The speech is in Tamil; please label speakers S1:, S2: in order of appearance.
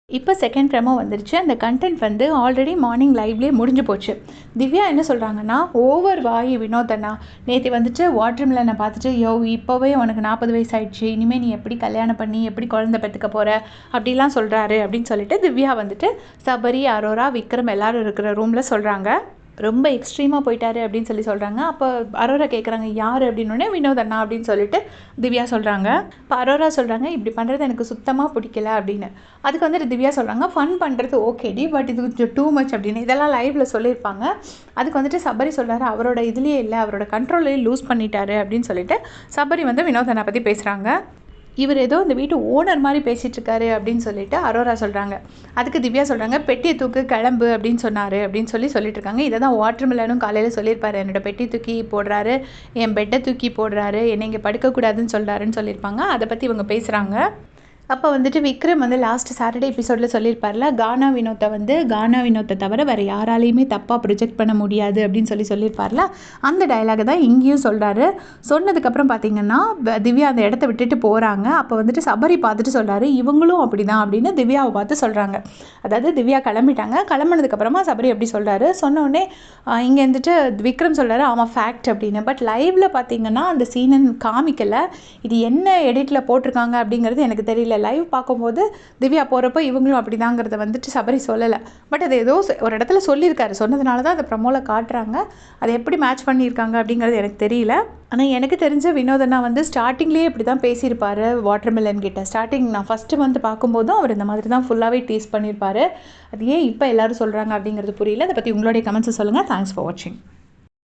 S1: இப்போ செகண்ட் ப்ரெமோ வந்துருச்சு. அந்த கன்டென்ட் வந்து ஆல்ரெடி மார்னிங் லைவ்லேயே முடிஞ்சு போச்சு. திவ்யா என்ன சொல்கிறாங்கன்னா, ஓவர் வாய் வினோத் அண்ணா நேற்று வந்துட்டு வாட்டர் மிலனை பார்த்துட்டு, யோ இப்போவே உனக்கு 40 வயசு ஆயிடுச்சு, இனிமேல் நீ எப்படி கல்யாணம் பண்ணி எப்படி குழந்தை பெற்றுக்க போகிற அப்படிலாம் சொல்கிறாரு அப்படின்னு சொல்லிட்டு திவ்யா வந்துட்டு சபரி, அரோரா, விக்ரம் எல்லாரும் இருக்கிற ரூமில் சொல்கிறாங்க. ரொம்ப எக்ஸ்ட்ரீமாக போயிட்டாரு அப்படின்னு சொல்கிறாங்க. அப்போ அரோரா கேட்குறாங்க யார் அப்படின்னோடனே வினோத் அண்ணா அப்படின்னு சொல்லிட்டு திவ்யா சொல்கிறாங்க. இப்போ அரோரா சொல்கிறாங்க இப்படி பண்ணுறது எனக்கு சுத்தமாக பிடிக்கல அப்படின்னு. அதுக்கு வந்துட்டு திவ்யா சொல்கிறாங்க ஃபன் பண்ணுறது ஓகேடி, பட் இது கொஞ்சம் டூ மச் அப்படின்னு. இதெல்லாம் லைவில் சொல்லியிருப்பாங்க. அதுக்கு வந்துட்டு சபரி சொல்கிறாரு அவரோட இதுலேயே இல்லை, அவரோட கண்ட்ரோல்லையே லூஸ் பண்ணிட்டாரு அப்படின்னு சொல்லிட்டு சபரி வந்து வினோத் அண்ணா பற்றி பேசுகிறாங்க. இவர் ஏதோ இந்த வீட்டு ஓனர் மாதிரி பேசிகிட்ருக்காரு அப்படின்னு சொல்லிட்டு அரோரா சொல்கிறாங்க. அதுக்கு திவ்யா சொல்கிறாங்க பெட்டியை தூக்கு கிளம்பு அப்படின்னு சொன்னார் அப்படின்னு சொல்லிட்டு இருக்காங்க. இதை தான் வாட்டர் மிலனும் காலையில் சொல்லியிருப்பாரு. என்னோட பெட்டி தூக்கி போடுறாரு, என் பெட்டை தூக்கி போடுறாரு, என்னை இங்கே படுக்கக்கூடாதுன்னு சொல்கிறாருன்னு சொல்லியிருப்பாங்க. அதை பற்றி இவங்க பேசுகிறாங்க. அப்போ வந்துட்டு விக்ரம் வந்து லாஸ்ட் சாட்டர்டே எபிசோடில் சொல்லியிருப்பார்ல, கானா வினோத்தை தவிர வேறு யாராலையுமே தப்பாக ப்ரொஜெக்ட் பண்ண முடியாது அப்படின்னு சொல்லியிருப்பார்ல, அந்த டைலாகை தான் இங்கேயும் சொல்கிறாரு. சொன்னதுக்கப்புறம் பார்த்தீங்கன்னா திவ்யா அந்த இடத்த விட்டுட்டு போகிறாங்க. அப்போ வந்துட்டு சபரி பார்த்துட்டு சொல்கிறாரு இவங்களும் அப்படி தான் அப்படின்னு திவ்யாவை பார்த்து சொல்கிறாங்க. அதாவது திவ்யா கிளம்பிட்டாங்க. கிளம்புனதுக்கப்புறமா சபரி எப்படி சொல்கிறாரு, சொன்னோடனே இங்கே வந்துட்டு விக்ரம் சொல்கிறாரு ஆமாம் ஃபேக்ட் அப்படின்னு. பட் லைவில் பார்த்தீங்கன்னா அந்த சீனை காமிக்கலை. இது என்ன எடிட்டில் போட்டிருக்காங்க அப்படிங்கிறது எனக்கு தெரியல. லைவ் பார்க்கும்போது திவ்யா போகிறப்போ இவங்களும் அப்படிதாங்கிறத வந்துட்டு சபரி சொல்லலை. பட் அது ஏதோ ஒரு இடத்துல சொல்லியிருக்காரு. சொன்னதுனால தான் அதை ப்ரமோவில் காட்டுறாங்க. அதை எப்படி மேட்ச் பண்ணியிருக்காங்க அப்படிங்கிறது எனக்கு தெரியல. ஆனால் எனக்கு தெரிஞ்ச வினோதனா வந்து ஸ்டார்டிங்லேயே இப்படி தான் பேசியிருப்பார் வாட்டர் மிலன் கிட்ட. ஸ்டார்டிங் நான் ஃபஸ்ட்டு வந்து பார்க்கும்போதும் அவர் இந்த மாதிரி தான் ஃபுல்லாகவே டீஸ் பண்ணியிருப்பார். அது ஏன் இப்போ எல்லோரும் சொல்கிறாங்க அப்படிங்கிறது புரியல. அதை பற்றி உங்களுடைய கமெண்ட்ஸை சொல்லுங்கள். தேங்க்ஸ் ஃபார் வாட்சிங்.